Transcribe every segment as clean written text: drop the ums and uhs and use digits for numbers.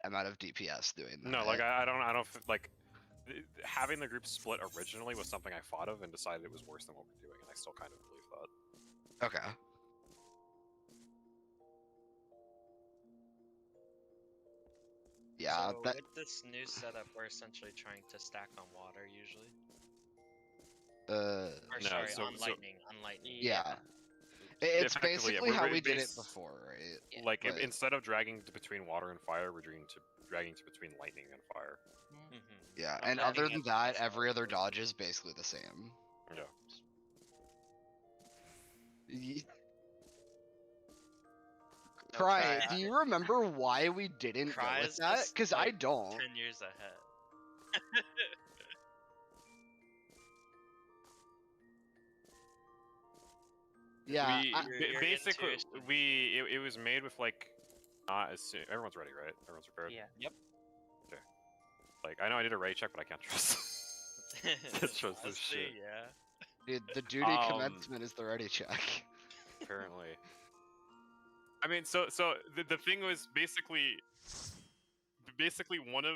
amount of DPS doing that. No, like I don't like having the group split originally was something I thought of and decided it was worse than what we're doing, and I still kind of believe that. Okay. Yeah, so with this new setup, we're essentially trying to stack on water usually. Or sorry, on lightning. On lightning. Yeah. It's basically how we did it before, right? Yeah. Like instead of dragging between water and fire, we're dragging between lightning and fire. Mm-hmm. Yeah, and other than that, every other dodge is basically the same. Yeah. Cry, do you remember why we didn't go with that? Because I don't. 10 years ahead. Yeah, it was made with like not as soon. Everyone's ready, right? Everyone's prepared. Yeah. Yep. Okay. Like I know I did a ready check, but I can't trust. Trust this shit. Yeah. Dude, the duty commencement is the ready check. Apparently. I mean, so the thing was basically one of,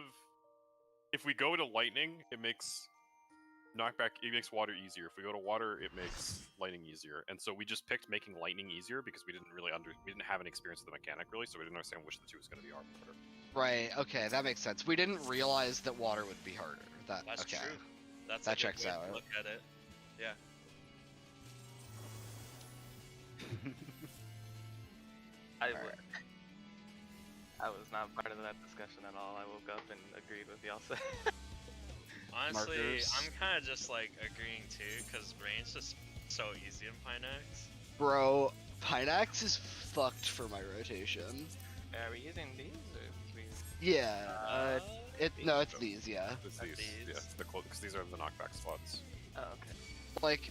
if we go to lightning, it makes knockback. It makes water easier. If we go to water, it makes lightning easier. And so we just picked making lightning easier because we didn't really we didn't have any experience with the mechanic really, so we didn't understand which of the two was going to be harder. Right. Okay, that makes sense. We didn't realize that water would be harder. That's okay. true. That's that a good checks way out. to look at it. Yeah. I was not part of that discussion at all. I woke up and agreed with y'all said. Honestly, Markers. I'm kind of just like agreeing too, because range is so easy in Pineax. Bro, Pineax is fucked for my rotation. Are we using these or we... Yeah, no, it's these, yeah. It's these. Yeah, it's because these are the knockback spots. Oh, okay. Like,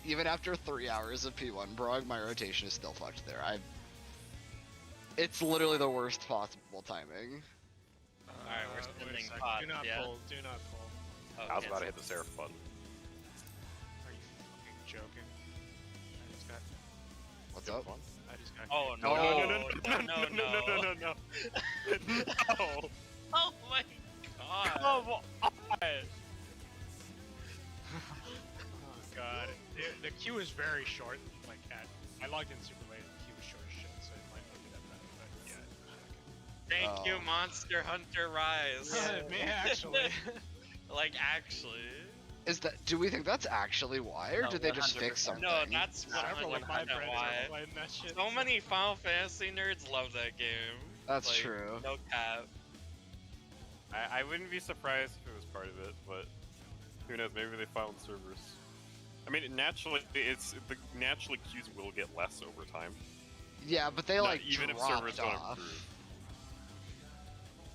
even after 3 hours of P1 Prog, my rotation is still fucked there. It's literally the worst possible timing. Alright, we're spending pots, do not pull, do not pull. Oh, I was about to hit the Seraph button. Are you fucking joking? I just got... What's up? I just got... Oh, no. No. Oh my god. Come on! Oh god. The queue is very short. Like, I logged in super late and the queue was short as shit, so it might not be that bad, but yeah. Thank you, Monster Hunter Rise. It may actually. Like, actually. Do we think that's actually why, or No, did they just fix 100%. something? No, that's Several of my 100% friends are why. playing that shit. So many Final Fantasy nerds love that game. That's Like, true. No cap. I wouldn't be surprised if it was part of it, but who knows? Maybe they found servers. I mean, naturally, naturally queues will get less over time. Yeah, but they like even if dropped servers don't off.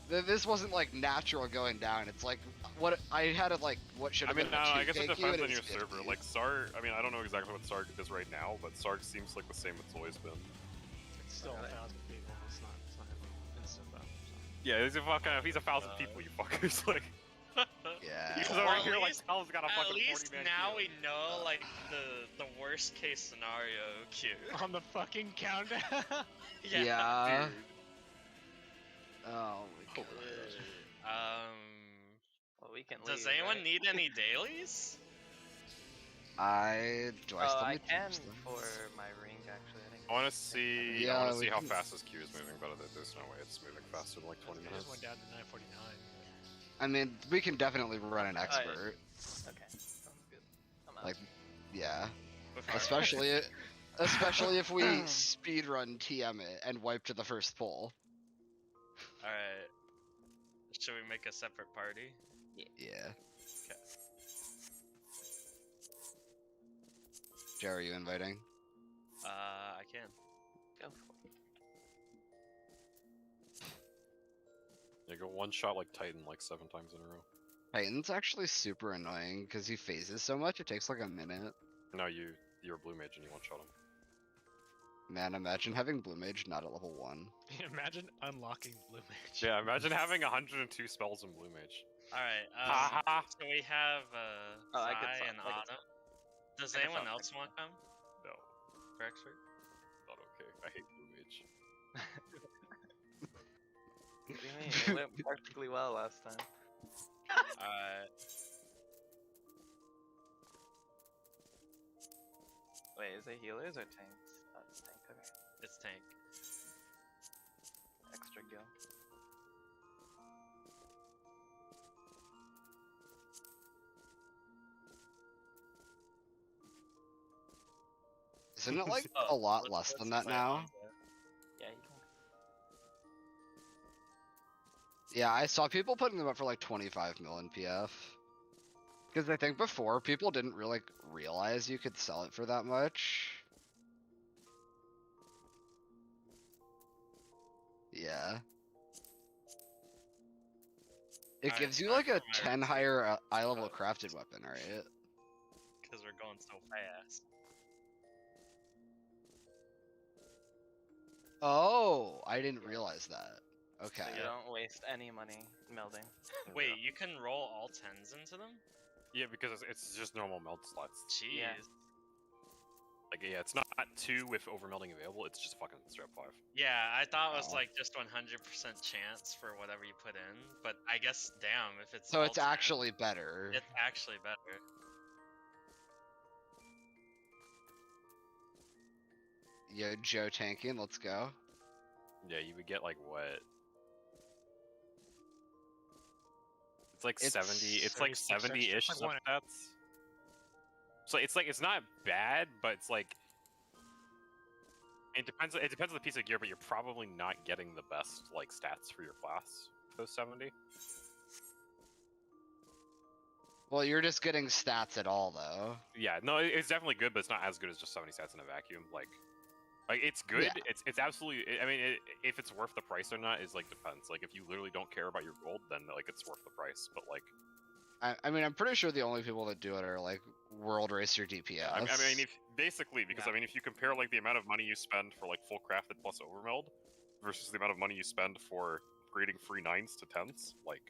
improve. This wasn't like natural going down. It's like what I had it like what should I have mean, been. no, I guess it queue, depends and on your it's server. 50. Like Sarg, I mean, I don't know exactly what Sarg is right now, but Sarg seems like the same it's always been. It's still 1,000 people. It's not instant though. So. Yeah, he's a 1,000 people, you fuckers. Like, Yeah. he's Or over at here like least- Sal's got a At fucking least 40-man now queue. we know, like, the worst case scenario queue. On the fucking countdown. Yeah. Dude. Oh my god. Well, we can Does leave, anyone right? need any dailies? I still I need to can use them? for my ring actually. I think. I want to see. Yeah, I want to we see how can- fast this queue is moving, but there's no way it's moving faster than like 20 It just minutes. went down to 9:49. I mean, we can definitely run an expert. Okay, sounds good. I'm out. Like, yeah. Before- Especially if we speed run TM it and wipe to the first pull. Alright. Should we make a separate party? Yeah. Okay. Joe, are you inviting? I can. Go for it. Yeah, go one shot like Titan like 7 times in a row. Titan's actually super annoying because he phases so much. It takes like a minute. No, you're a blue mage and you one shot him. Man, imagine having Blue Mage not at level 1. Imagine unlocking Blue Mage. Yeah, imagine having 102 spells in blue mage. Alright, Ha so we have, I could Zai solve- and I could Autumn. solve. Does I could anyone solve else want to come No, for expert? not okay. I hate blue mage. What do you mean? It went perfectly well last time. Wait, is it healers or tanks? Oh, it's tank. Okay. It's tank. Extra gil. Isn't it like Oh, a lot let's- less let's than that decide now? on that. Yeah, you can. Yeah, I saw people putting them up for like 25 mil in PF. Because I think before people didn't really like, realize you could sell it for that much. Yeah. It Alright, gives you time like a for my 10 routine. higher eye level crafted weapon, right? Because we're going so fast. Oh, I didn't realize that. Okay. So you don't waste any money melding. Wait, you can roll all 10s into them? Yeah, because it's just normal meld slots. Jeez. Yeah. Like, yeah, it's not 2 with overmelding available, it's just fucking straight 5. Yeah, I thought it was Oh. like just 100% chance for whatever you put in, but I guess damn if it's So all it's 10, actually better. it's actually better. Yo, Joe tanking, let's go. Yeah, you would get like what? It's like It's 70. It's like 36 extra, 70-ish like one- substats. So it's not bad, but it's like it depends. It depends on the piece of gear, but you're probably not getting the best like stats for your class. Those 70. Well, you're just getting stats at all, though. Yeah, no, it's definitely good, but it's not as good as just 70 stats in a vacuum. Like it's good. Yeah. It's absolutely. I mean, if it's worth the price or not is like depends. Like if you literally don't care about your gold, then like it's worth the price. But like, I mean, I'm pretty sure the only people that do it are like World Racer DPS. I mean, if basically because I mean, if you compare like the amount of money you spend for like full crafted plus overmeld versus the amount of money you spend for creating free 9s to 10s, like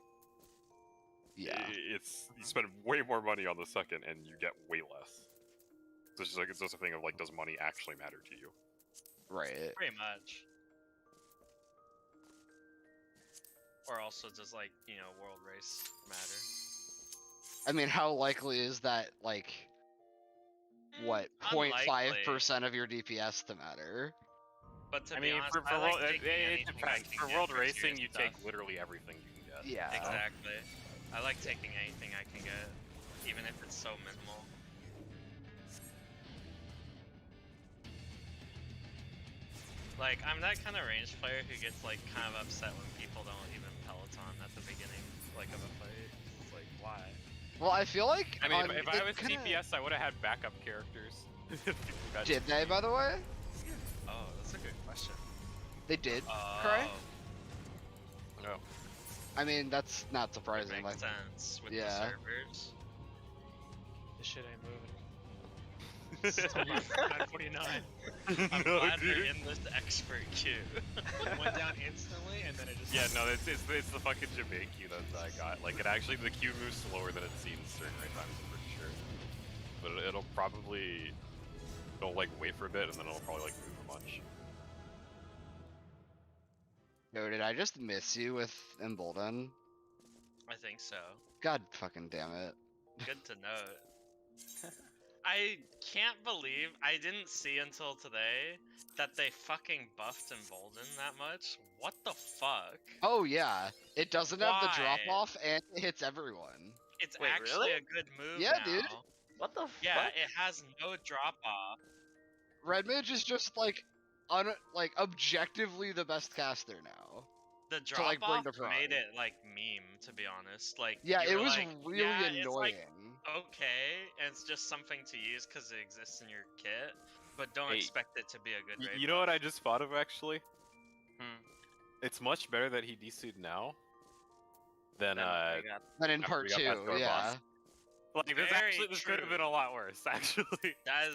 yeah, it's you spend way more money on the second and you get way less. So it's just like it's just a thing of like, does money actually matter to you? right. Pretty much. Or also does like, you know, world race matter? I mean, how likely is that, like, what, 0.5% of your DPS to matter? But to I be mean, honest, for I like world, taking it anything I depends. can For get world for tier racing, you take stuff. literally everything you can get. Yeah. Exactly. I like taking anything I can get, even if it's so minimal. Like, I'm that kind of range player who gets like kind of upset when people don't even peloton at the beginning, like of a fight. It's like, why? Well, I feel like I mean, on- if I it was kinda- DPS, I would have had backup characters. Did they, by the way? Oh, that's a good question. They did. Oh, Cry? No. I mean, that's not it surprising. makes Like, sense with yeah. the servers. This shit ain't moving. Still 949. I'm No, glad dude. we're in this expert queue. It went down instantly, and then it just. Yeah, no, it's the fucking Jamaican queue that I got. Like, it actually, the queue moves slower than it seems certain right times, I'm pretty sure. But it'll probably, it'll like wait for a bit, and then it'll probably like move a bunch. yo, did I just miss you with Embolden? I think so. God fucking damn it. Good to note. I can't believe I didn't see until today that they fucking buffed Embolden that much. What the fuck? Oh yeah, it doesn't have the Why? drop off and it hits everyone. It's Wait, actually really? a good move Yeah, now. dude. What the Yeah, fuck? it has no drop off. Red Mage is just like, like objectively the best caster now. The To, drop like, bring off to Prog. made it like meme, to be honest. Like Yeah, you it were was like, really yeah, it's annoying. like, okay, and it's just something to use because it exists in your kit, but don't Hey, expect it to be a good raid You know what buff. I just thought of actually? Hmm. It's much better that he DC'd now than Then I got Then in after part we got two, past our yeah. boss. Like this Very actually this could have true. been a lot worse actually. That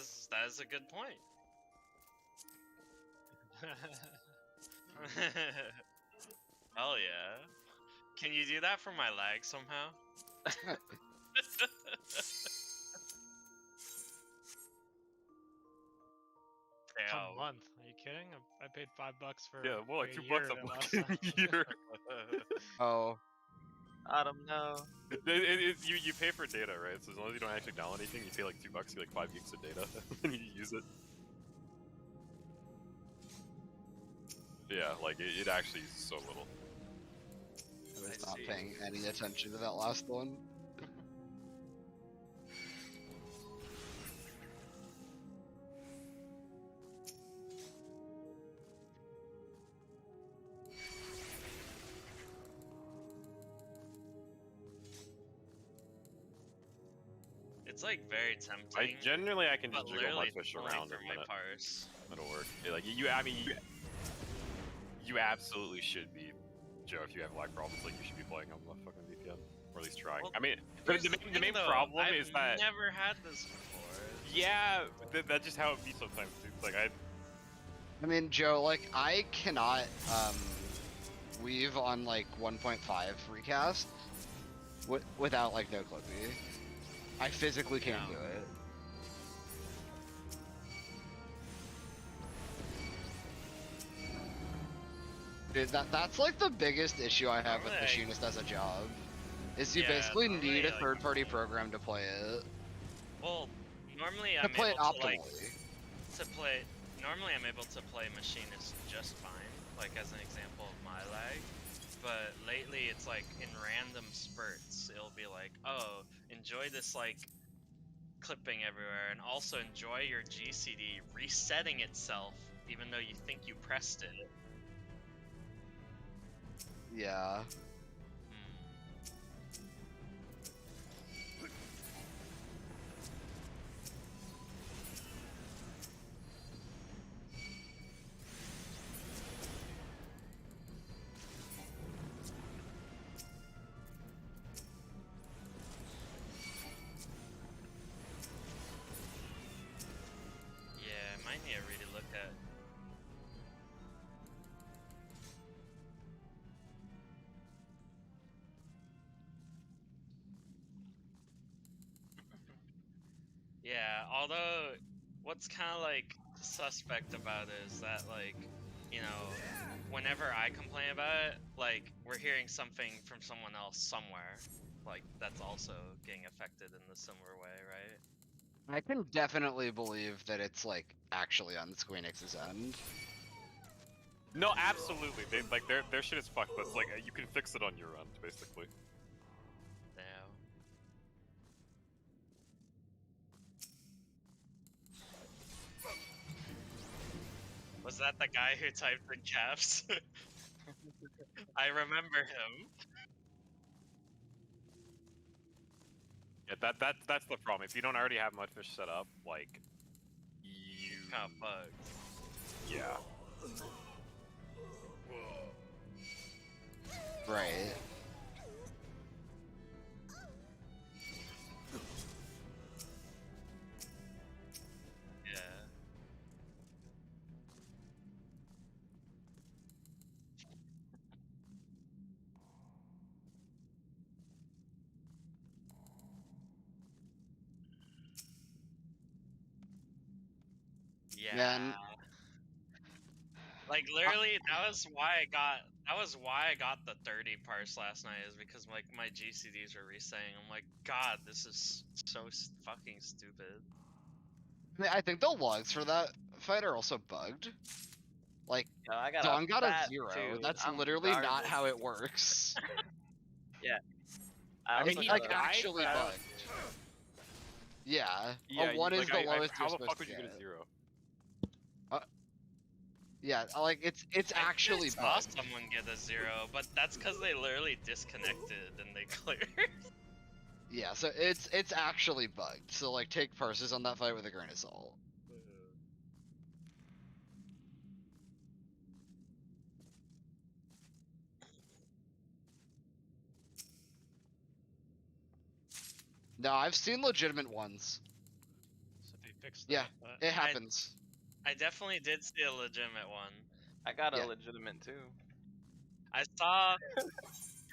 is a good point. Hell yeah. Can you do that for my lag somehow? Come Damn. month. Are you kidding? I paid $5 for Yeah, more like a $2 year a and month last time. a year. Oh, Autumn, no. You pay for data, right? So as long as you don't actually download anything, you pay like $2, you get like 5 gigs of data, and you use it. Yeah, like it actually uses so little. I was I not see. paying any attention to that last one. It's like very tempting. I can but just jiggle my literally fish only around for a my minute. parse. It'll work. Like you absolutely should be, Joe. If you have lag problems, like you should be playing on the fucking VPN, or at least trying. Well, I mean, Here's the thing, main though, problem I've is that never had this before. yeah, that's just how it be sometimes. Dude. Like I mean, Joe, like, I cannot, weave on, like, 1.5 recast without, like, no clippy. I physically can't Yeah. do it. Dude, that's, like, the biggest issue I have with Normally, Machinist as a job. Is you Yeah, basically normally, need a like, third-party program to play it. Well, normally To I'm play it able to optimally. Normally I'm able to play Machinist just fine, like as an example of my lag. But lately it's like in random spurts, it'll be like, oh, enjoy this like clipping everywhere, and also enjoy your GCD resetting itself even though you think you pressed it. Yeah. Yeah, might need to really look at. Yeah, although what's kind of like suspect about it is that like, you know, whenever I complain about it, like we're hearing something from someone else somewhere, like that's also getting affected in the similar way, right? I can definitely believe that it's, like, actually on Squeenix's end. no, absolutely. They like their shit is fucked, but it's like you can fix it on your end, basically. Now. Was that the guy who typed in caps? I remember him. Yeah, that's the problem. If you don't already have Mudfish set up, like you Kind of bugged. yeah. Right. Yeah. Yeah. Man. Like literally, that was why I got the 30 parse last night, is because like my GCDs were resetting. I'm like, God, this is so fucking stupid. I mean, I think the logs for that fight are also bugged. Like, Yo, I got Dawn a got a fat 0. tooth. That's I'm literally not garbage. how it works. I mean, also he got like a- died, actually but I don't- bugged. Yeah, Yeah, a 1 is the lowest how you're the supposed fuck to would you get. get a 0? Yeah, like it's I actually saw bugged. someone get a 0, but that's because they literally disconnected and they cleared. Yeah, so it's actually bugged. So like take parses on that fight with a grain of salt. No, I've seen legitimate ones. So they fixed Yeah, that. But it happens. I definitely did see a legitimate one. I got Yeah. a legitimate too. I saw.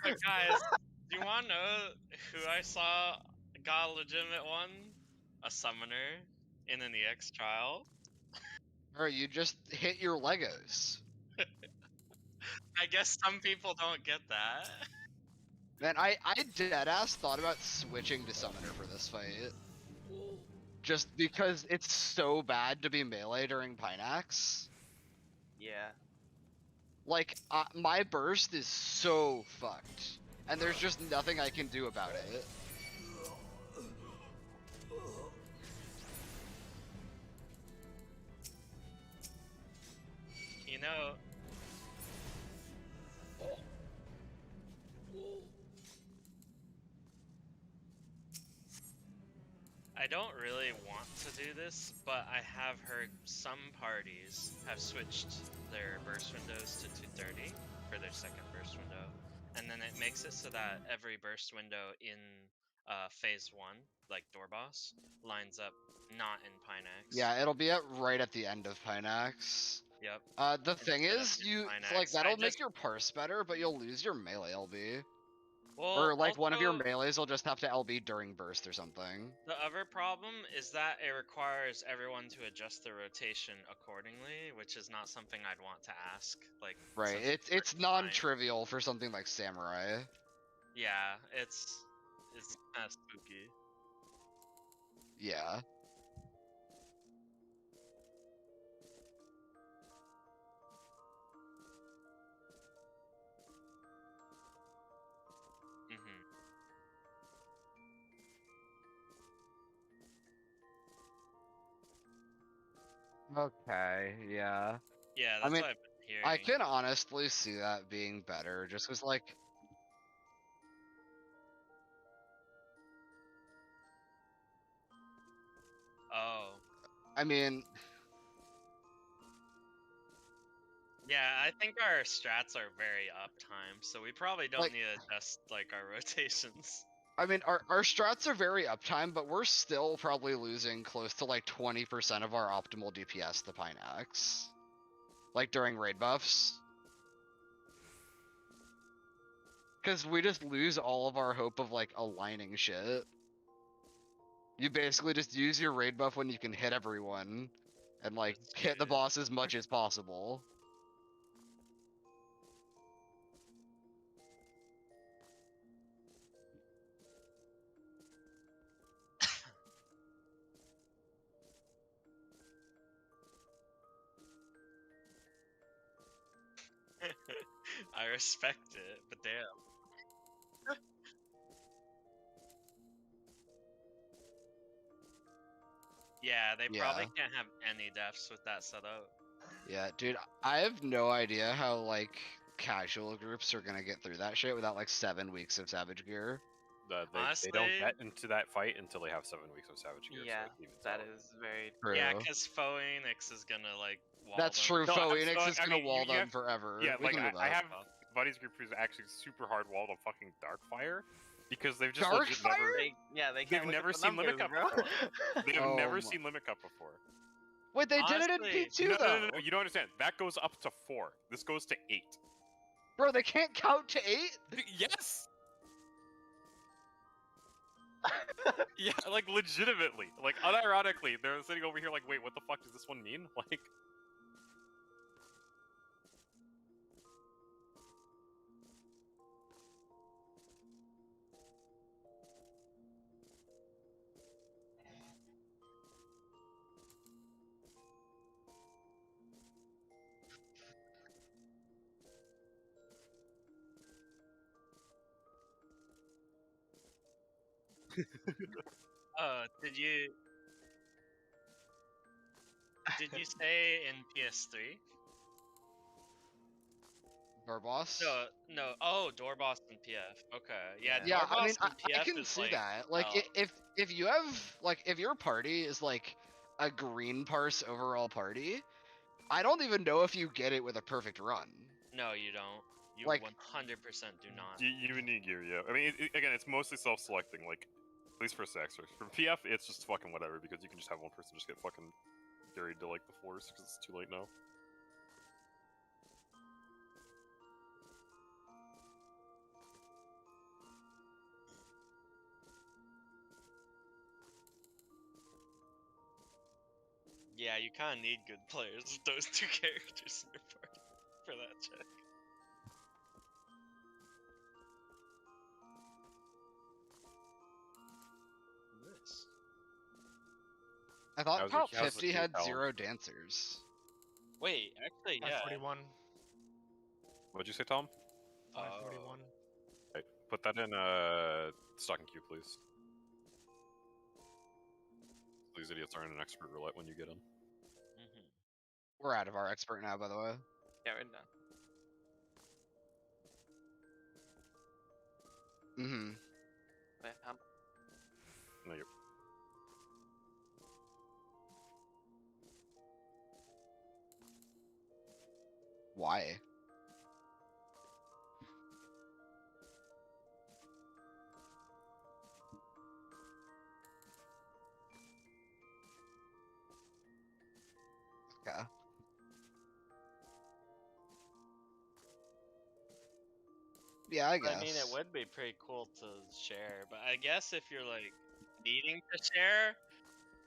But guys, do you want to know who I saw got a legitimate one? A summoner in an EX trial. Or you just hit your Legos. I guess some people don't get that. Man, I deadass thought about switching to Summoner for this fight. Just because it's so bad to be melee during Pinax. Yeah. Like, my burst is so fucked. And there's just nothing I can do about it. You know, I don't really want to do this, but I have heard some parties have switched their burst windows to 230 for their second burst window, and then it makes it so that every burst window in phase 1, like door boss, lines up not in Pinax. Yeah, it'll be right at the end of Pinax. Yep. The thing Instead of is, in like, Pinax. that'll make your parse better, but you'll lose your melee LB. Well, Or, like, one of your also, melees will just have to LB during burst or something. the other problem is that it requires everyone to adjust their rotation accordingly, which is not something I'd want to ask. Like, Right, since it's first time. non-trivial for something like Samurai. Yeah, it's kind of spooky. Yeah. Hmm. Okay, yeah. Yeah, I that's mean, what I've been hearing. I can honestly see that being better, just cause, like... Oh. I mean... Yeah, I think our strats are very uptime, so we probably don't Like- need to adjust, like, our rotations. I mean, our strats are very uptime, but we're still probably losing close to, like, 20% of our optimal DPS to Pinax. Like, during raid buffs. Because we just lose all of our hope of, like, aligning shit. You basically just use your raid buff when you can hit everyone. And, like, That's hit the true. boss as much as possible. I respect it, but damn. Yeah, they probably Yeah. can't have any deaths with that setup. Yeah, dude, I have no idea how, like, casual groups are gonna get through that shit without, like, 7 weeks of Savage Gear. They don't get into that fight until they have 7 weeks of Savage Gear. Yeah, so it evens that out. is very True. Yeah, because Phoenix is gonna, like, wall That's them. true. No, Phoenix is I gonna mean, wall you them have- forever. Yeah, We like can do I that. have buddies group who's actually super hard walled on fucking Darkfire because they've just legit Darkfire? never they can't look never at the seen Limit numbers, Cup bro. they have Oh never my- seen Limit Cup before. Wait, they did it in Honestly, P2 No, though. no, you don't understand. That goes up to 4. This goes to 8. Bro, they can't count to 8? Yes. Yeah, like legitimately, like unironically, they're sitting over here like, wait, what the fuck does this one mean? Like, Did you say in PS3? Our boss? No. Oh, door boss in PF. Okay. Yeah. Yeah, door I mean, boss in I PF can is see like, that. Like, oh, if you have, like, if your party is, like, a green parse overall party, I don't even know if you get it with a perfect run. no, you don't. You Like- 100% do not. you need gear, yeah. I mean, again, it's mostly self-selecting, like, at least for Saxor. For PF, it's just fucking whatever because you can just have one person just get fucking carried to like the floors because it's too late now. Yeah, you kind of need good players with those two characters in your party for that check. Nice. I thought How's Top the 50 queue, had Callum? 0 dancers. Wait, actually, yeah. 541. What'd you say, Tom? 541. Right. Put that in stocking queue, please. These idiots aren't an expert roulette when you get them. Mhm. We're out of our expert now, by the way. Yeah, we're done. Mm-hmm. Wait, No, you're... Why? Okay. Yeah, I guess. I mean, it would be pretty cool to share, but I guess if you're like needing to share,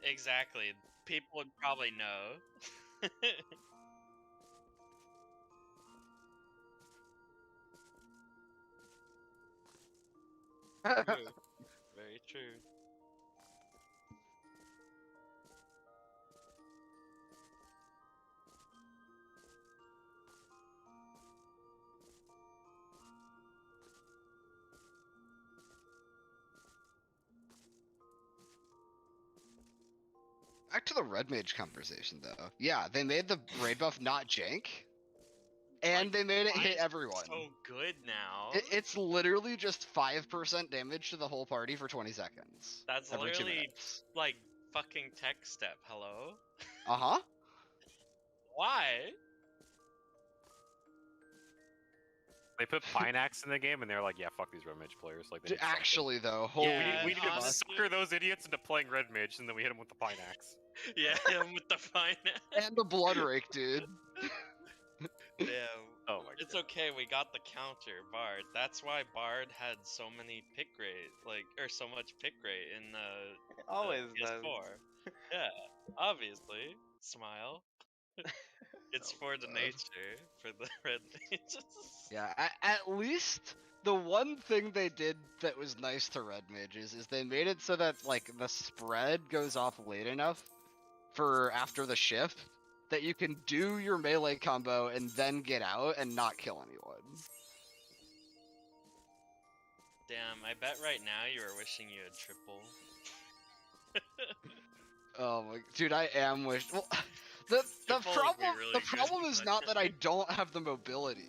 exactly, people would probably know. True. Very true. Back to the red mage conversation, though. Yeah, they made the raid buff not jank, and Like, they made it why hit is everyone. So good now. It's literally just 5% damage to the whole party for 20 seconds. That's every 2 literally minutes. like fucking tech step. Hello. Uh-huh. Why? They put Pine Axe in the game, and they're like, "Yeah, fuck these red mage players." Like, they need something. Actually, though, holy Yeah, we need to fuck. honestly- sucker those idiots into playing red mage, and then we hit them with the Pine Axe. Yeah, him with the finance. And the blood rake, dude. Damn. Oh my It's god. okay, we got the counter, Bard. That's why Bard had so many pick rate, or so much pick rate in It always does. PS4. Yeah, obviously. Smile. It's Oh for my the God. nature, for the red mages. Yeah, at least the one thing they did that was nice to red mages is they made it so that like the spread goes off late enough for after the shift that you can do your melee combo and then get out and not kill anyone. Damn, I bet right now you are wishing you had triple. Oh my, dude, I am wish. Well, the Triple would be problem really the good, problem is but- not that I don't have the mobility.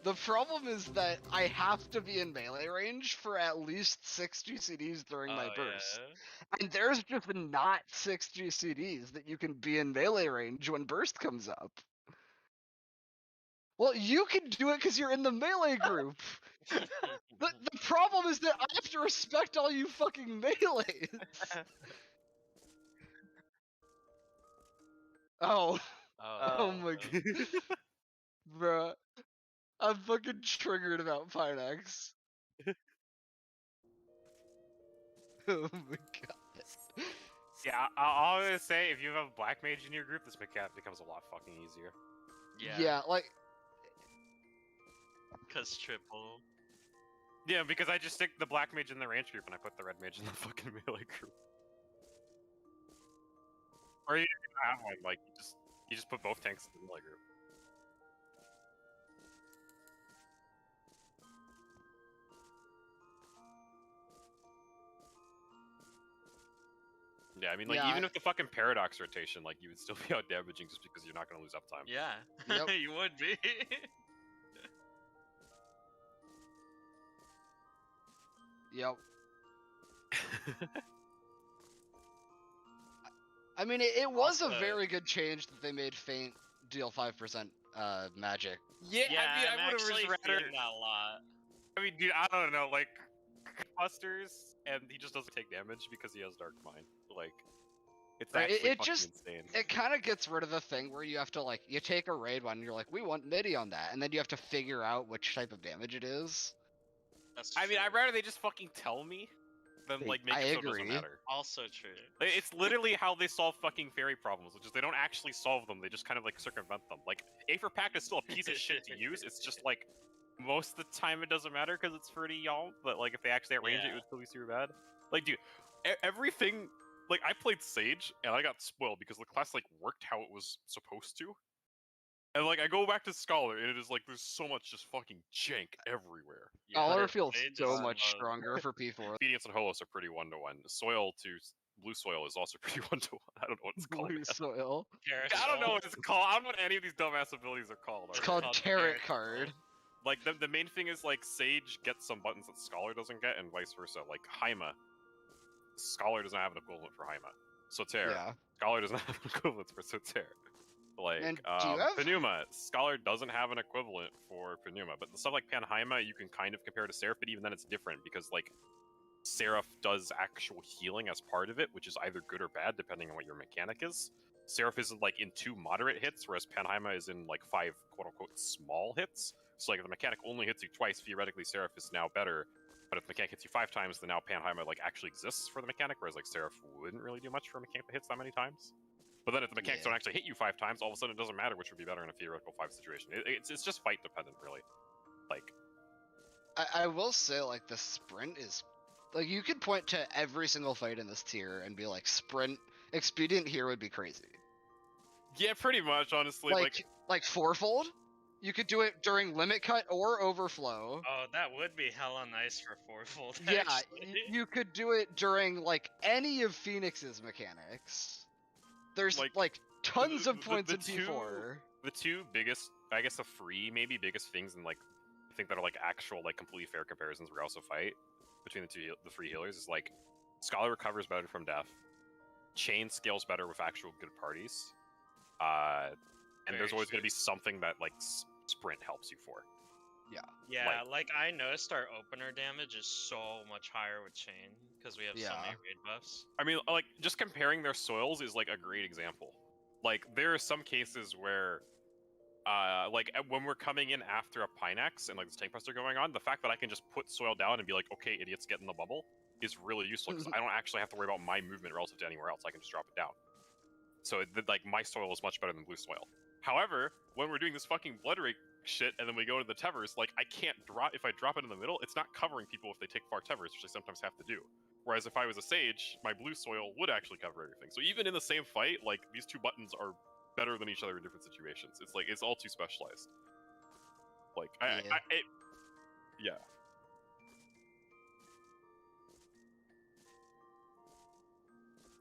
The problem is that I have to be in melee range for at least 6 GCDs during my burst. Yeah? And there's just not 6 GCDs that you can be in melee range when burst comes up. Well, you can do it because you're in the melee group. The problem is that I have to respect all you fucking melees. Oh, oh my god. Bruh. I'm fucking triggered about Pineax. Oh my god. Yeah, I'll always say, if you have a black mage in your group, this mechanic becomes a lot fucking easier. Yeah, like, Cause triple. Yeah, because I just stick the black mage in the range group, and I put the red mage in the fucking melee group. Or you have one, like, you just put both tanks in the melee group. Yeah, I mean, like, Yeah, even if the fucking paradox rotation, like, you would still be out damaging just because you're not gonna lose uptime. Yeah, Yep. you would be. yep. I mean, it was Also- a very good change that they made Feint deal 5% magic. Yeah, Yeah, I mean, I'm I would have actually rather. feeling that a lot. I mean, dude, I don't know, like, clusters, and he just doesn't take damage because he has Dark Mind. Like, it's Right, actually it fucking just- insane. It kind of gets rid of the thing where you have to, like, you take a raid one, and you're like, we want midi on that, and then you have to figure out which type of damage it is. That's I mean, true. I'd rather they just fucking tell me. then Hey, like make I it so it doesn't agree. matter. Also true. It's literally how they solve fucking fairy problems, which is they don't actually solve them, they just kind of like circumvent them. Like, A for Pact is still a piece of shit to use, it's just like, most of the time it doesn't matter because it's pretty y'all, but like if they actually arrange it, it Yeah. would still be super bad. Like, dude, everything, like I played Sage, and I got spoiled because the class like worked how it was supposed to. And like, I go back to Scholar, and it is like, there's so much just fucking jank everywhere. Yeah, Scholar feels they just so much love- stronger for P4. Obedience and Holos are pretty one-to-one. Soil to blue soil is also pretty one-to-one. I don't know what it's called. Blue soil. I don't know what it's called. I don't know what any of these dumbass abilities are called. It's alright? called Tarot Card. Like, the main thing is, like, Sage gets some buttons that Scholar doesn't get, and vice versa. Like, Haima. Scholar doesn't have an equivalent for Haima. Soter. Yeah. Scholar doesn't have an equivalent for Soter. Like, And do you have- Pneuma. Scholar doesn't have an equivalent for Pneuma, but the stuff like Panhaima you can kind of compare to Seraph, but even then it's different, because, like, Seraph does actual healing as part of it, which is either good or bad, depending on what your mechanic is. Seraph is like in 2 moderate hits, whereas Panhaima is in like 5 quote-unquote small hits. So like if the mechanic only hits you twice, theoretically Seraph is now better. But if the mechanic hits you 5 times, then now Panhaima like actually exists for the mechanic, whereas like Seraph wouldn't really do much for a mechanic that hits that many times. But then if the mechanics Yeah. don't actually hit you 5 times, all of a sudden it doesn't matter which would be better in a theoretical 5 situation. It's just fight dependent, really. Like, I will say, like, the sprint is... Like, you could point to every single fight in this tier and be like, sprint expedient here would be crazy. yeah, pretty much, honestly. Like fourfold? You could do it during limit cut or overflow. Oh, that would be hella nice for fourfold. Yeah, actually. you could do it during, like, any of Phoenix's mechanics. There's, like tons of points in P4. The 2 biggest, I guess the 3 maybe biggest things, and like I think that are like actual like completely fair comparisons we also fight between the 3 healers is like Scholar recovers better from death, Chain scales better with actual good parties, and Very there's always going to true. be something that like Sprint helps you for. Yeah, like I noticed our opener damage is so much higher with Chain because we have so Yeah. many raid buffs. I mean, like, just comparing their soils is, like, a great example. Like, there are some cases where, like, when we're coming in after a Pineax and, like, this tank press are going on, the fact that I can just put soil down and be like, okay, idiots, get in the bubble, is really useful, because I don't actually have to worry about my movement relative to anywhere else. I can just drop it down. So, like, my soil is much better than blue soil. However, when we're doing this fucking Blood Rake shit, and then we go to the Tevers, like, I can't drop, if I drop it in the middle, it's not covering people if they take far Tevers, which I sometimes have to do. Whereas if I was a Sage, my blue soil would actually cover everything. So even in the same fight, like, these 2 buttons are better than each other in different situations. It's like, it's all too specialized. Like, yeah.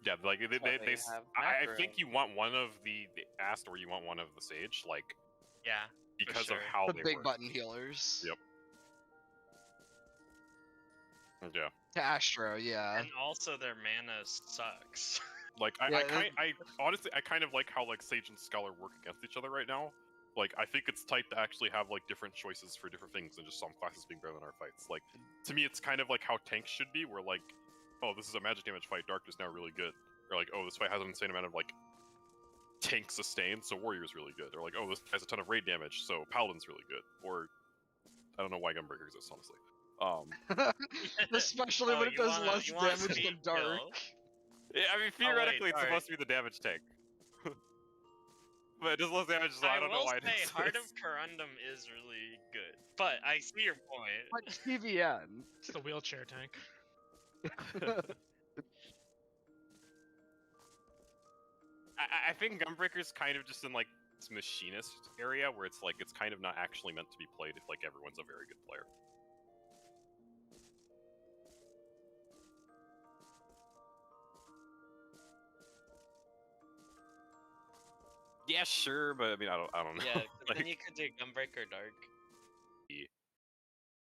Yeah, like, That's why they have I macro. think you want one of the Ast or you want one of the Sage, like, Yeah, because sure. of how The they big work. button healers. Yep. Yeah. To Astro, yeah. and also their mana sucks. Like, Yeah, I honestly, I kind of like how, like, Sage and Scholar work against each other right now. Like, I think it's tight to actually have, like, different choices for different things than just some classes being better than our fights. Like, to me, it's kind of like how tanks should be, where, like, oh, this is a magic damage fight, Dark is now really good. Or, like, oh, this fight has an insane amount of, like, tank sustain, so Warrior's really good. Or, like, oh, this has a ton of raid damage, so Paladin's really good. Or, I don't know why Gunbreaker exists, honestly. Especially Oh, when it you does wanna- less you wanna damage than speed Dark. kill? Yeah, I mean, theoretically, it's Dark. supposed to be the damage tank. But it does less damage, so I don't know will why it say exists. Heart of Corundum is really good, but I see your point. But TVN. It's the wheelchair tank. I think Gunbreaker's kind of just in, like, this machinist area where it's, like, it's kind of not actually meant to be played if, like, everyone's a very good player. Yeah, sure, but I mean, I don't know. Yeah, 'cause Like, then you could do Gunbreaker Dark.